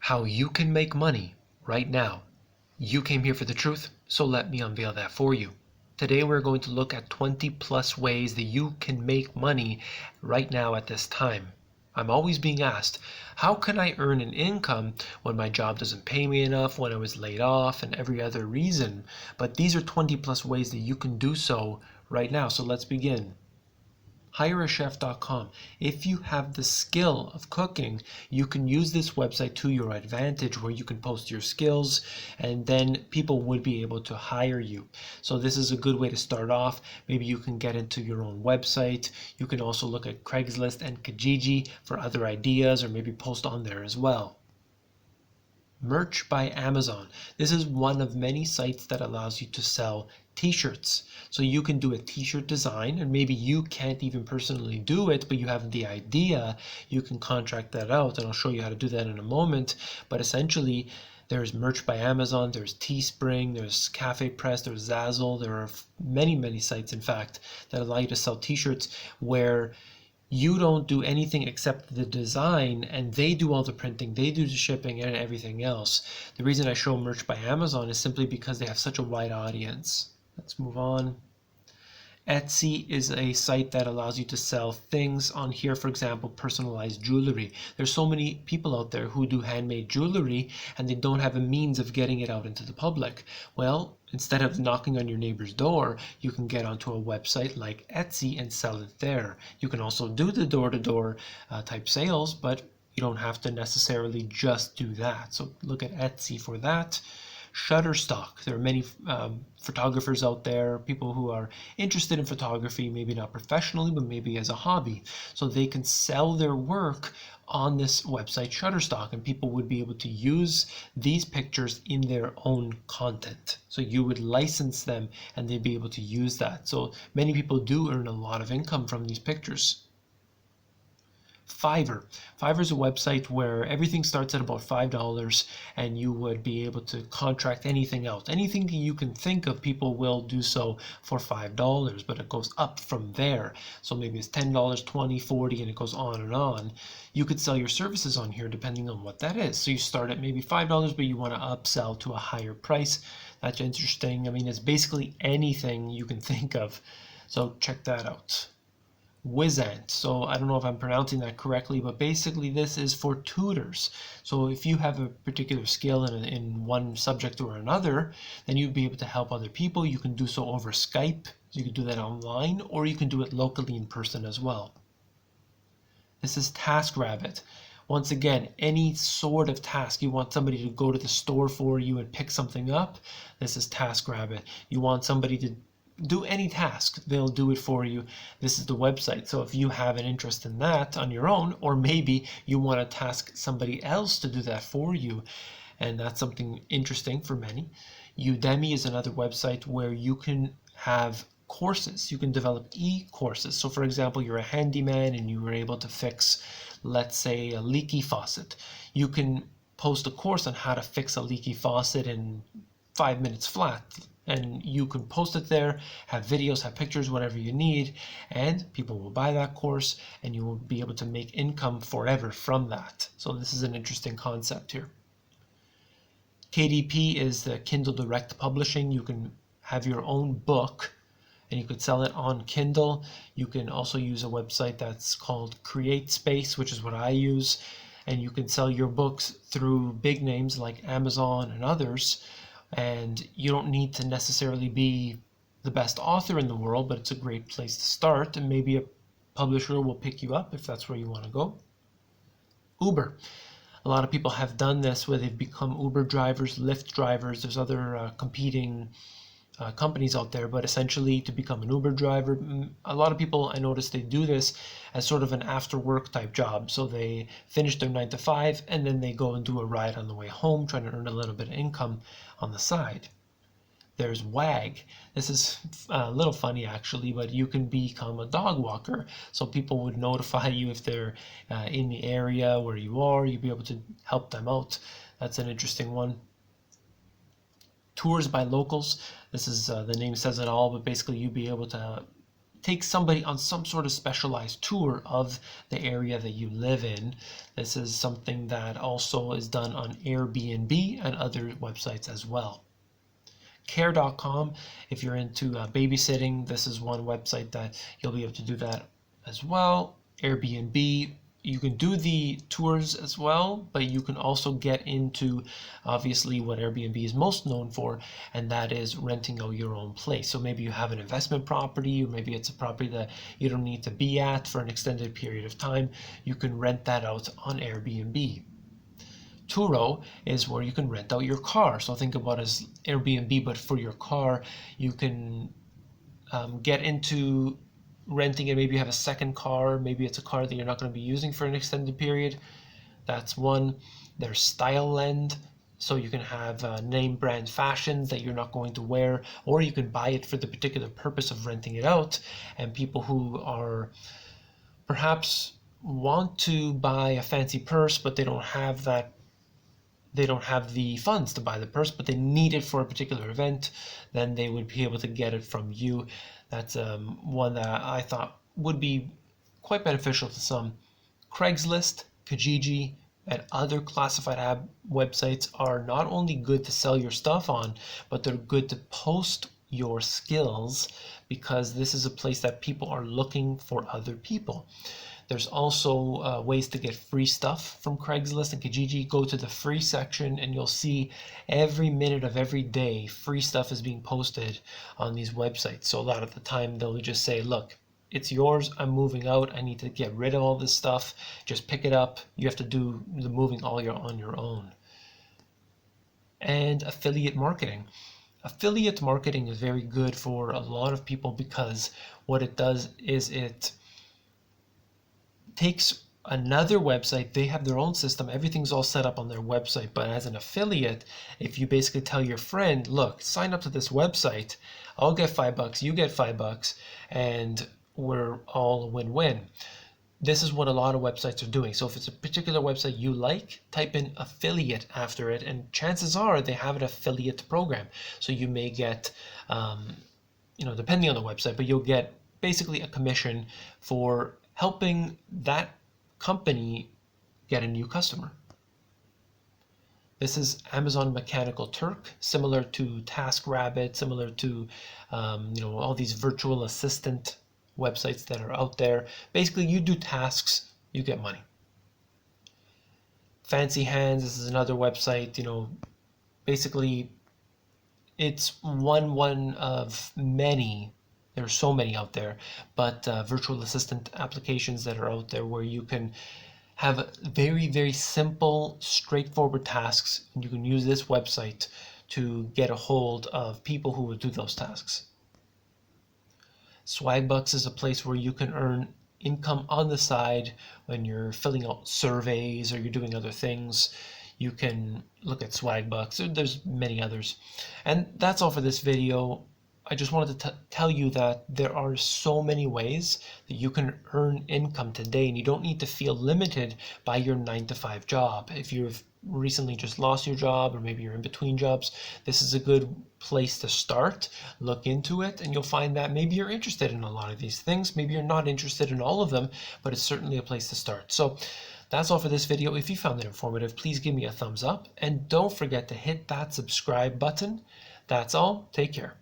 how you can make money right now. You came here for the truth, so let me unveil that for you. Today we're going to look at 20 plus ways that you can make money right now at this time. I'm always being asked, how can I earn an income when my job doesn't pay me enough, when I was laid off, and every other reason? But these are 20 plus ways that you can do so right now. So let's begin. HireAChef.com. If you have the skill of cooking, you can use this website to your advantage where you can post your skills and then people would be able to hire you. So this is a good way to start off. Maybe you can get into your own website. You can also look at Craigslist and Kijiji for other ideas or maybe post on there as well. Merch by Amazon. This is one of many sites that allows you to sell t-shirts. So you can do a t-shirt design, and maybe you can't even personally do it, but you have the idea. You can contract that out, and I'll show you how to do that in a moment. But essentially, there's Merch by Amazon, there's Teespring, there's Cafe Press, there's Zazzle. There are many sites, in fact, that allow you to sell t-shirts where you don't do anything except the design and they do all the printing, they do the shipping and everything else. The reason I show Merch by Amazon is simply because they have such a wide audience. Let's move on. Etsy is a site that allows you to sell things on here, for example, personalized jewelry. There's so many people out there who do handmade jewelry and they don't have a means of getting it out into the public. Well, instead of knocking on your neighbor's door, you can get onto a website like Etsy and sell it there. You can also do the door-to-door type sales, but you don't have to necessarily just do that. So look at Etsy for that. Shutterstock. There are many photographers out there, people who are interested in photography, maybe not professionally, but maybe as a hobby. So they can sell their work on this website Shutterstock, and people would be able to use these pictures in their own content. So you would license them and they'd be able to use that. So many people do earn a lot of income from these pictures. Fiverr. Fiverr is a website where everything starts at about $5 and you would be able to contract anything out. Anything that you can think of, people will do so for $5, but it goes up from there. So maybe it's $10, $20, $40, and it goes on and on. You could sell your services on here depending on what that is. So you start at maybe $5, but you want to upsell to a higher price. That's interesting. I mean, it's basically anything you can think of. So check that out. Wizant. So I don't know if I'm pronouncing that correctly, but basically this is for tutors. So if you have a particular skill in one subject or another, then you'd be able to help other people. You can do so over Skype. So you can do that online, or you can do it locally in person as well. This is TaskRabbit. Once again, any sort of task. You want somebody to go to the store for you and pick something up. This is TaskRabbit. You want somebody to do any task, they'll do it for you. This is the website. So if you have an interest in that on your own, or maybe you want to task somebody else to do that for you, and that's something interesting for many. Udemy is another website where you can have courses. You can develop e-courses. So for example, you're a handyman and you were able to fix, let's say, a leaky faucet. You can post a course on how to fix a leaky faucet in 5 minutes flat. And you can post it there, have videos, have pictures, whatever you need, and people will buy that course and you will be able to make income forever from that. So this is an interesting concept here. KDP is the Kindle Direct Publishing. You can have your own book and you could sell it on Kindle. You can also use a website that's called CreateSpace, which is what I use, and you can sell your books through big names like Amazon and others. And you don't need to necessarily be the best author in the world, but it's a great place to start, and maybe a publisher will pick you up if that's where you want to go. Uber. A lot of people have done this where they've become Uber drivers, Lyft drivers. There's other competing companies out there, but essentially to become an Uber driver, a lot of people, I notice, they do this as sort of an after work type job. So they finish their 9 to 5 and then they go and do a ride on the way home, trying to earn a little bit of income on the side. There's WAG. This is a little funny actually, but you can become a dog walker. So people would notify you if they're in the area where you are, you'd be able to help them out. That's an interesting one. Tours by locals. This is the name says it all, but basically you'd be able to take somebody on some sort of specialized tour of the area that you live in. This is something that also is done on Airbnb and other websites as well. Care.com, if you're into babysitting, this is one website that you'll be able to do that as well. Airbnb, you can do the tours as well, but you can also get into obviously what Airbnb is most known for, and that is renting out your own place. So maybe you have an investment property, or maybe it's a property that you don't need to be at for an extended period of time. You can rent that out on Airbnb. Toro is where you can rent out your car. So think about it as Airbnb, but for your car. You can get into renting it. Maybe you have a second car, maybe it's a car that you're not going to be using for an extended period. That's one. There's StyleLend, so you can have name brand fashions that you're not going to wear, or you can buy it for the particular purpose of renting it out. And people who are perhaps want to buy a fancy purse, but they don't have the funds to buy the purse, but they need it for a particular event, then they would be able to get it from you. That's one that I thought would be quite beneficial to some. Craigslist, Kijiji, and other classified ad websites are not only good to sell your stuff on, but they're good to post your skills, because this is a place that people are looking for other people. There's also ways to get free stuff from Craigslist and Kijiji. Go to the free section and you'll see every minute of every day free stuff is being posted on these websites. So a lot of the time they'll just say, look, it's yours, I'm moving out, I need to get rid of all this stuff, just pick it up. You have to do the moving all on your own. And affiliate marketing. Affiliate marketing is very good for a lot of people, because what it does is it takes another website, they have their own system, everything's all set up on their website, but as an affiliate, if you basically tell your friend, look, sign up to this website, I'll get $5, you get $5, and we're all a win-win. This is what a lot of websites are doing. So if it's a particular website you like, type in affiliate after it, and chances are they have an affiliate program. So you may get, depending on the website, but you'll get basically a commission for helping that company get a new customer. This is Amazon Mechanical Turk, similar to TaskRabbit, similar to all these virtual assistant websites that are out there. Basically, you do tasks, you get money. Fancy Hands, this is another website. Basically, it's one of many. There are so many out there, but virtual assistant applications that are out there where you can have very, very simple, straightforward tasks, and you can use this website to get a hold of people who will do those tasks. Swagbucks is a place where you can earn income on the side when you're filling out surveys or you're doing other things. You can look at Swagbucks. There's many others. And that's all for this video. I just wanted to tell you that there are so many ways that you can earn income today, and you don't need to feel limited by your 9-to-5 job. If you've recently just lost your job, or maybe you're in between jobs, this is a good place to start. Look into it, and you'll find that maybe you're interested in a lot of these things. Maybe you're not interested in all of them, but it's certainly a place to start. So that's all for this video. If you found it informative, please give me a thumbs up, and don't forget to hit that subscribe button. That's all. Take care.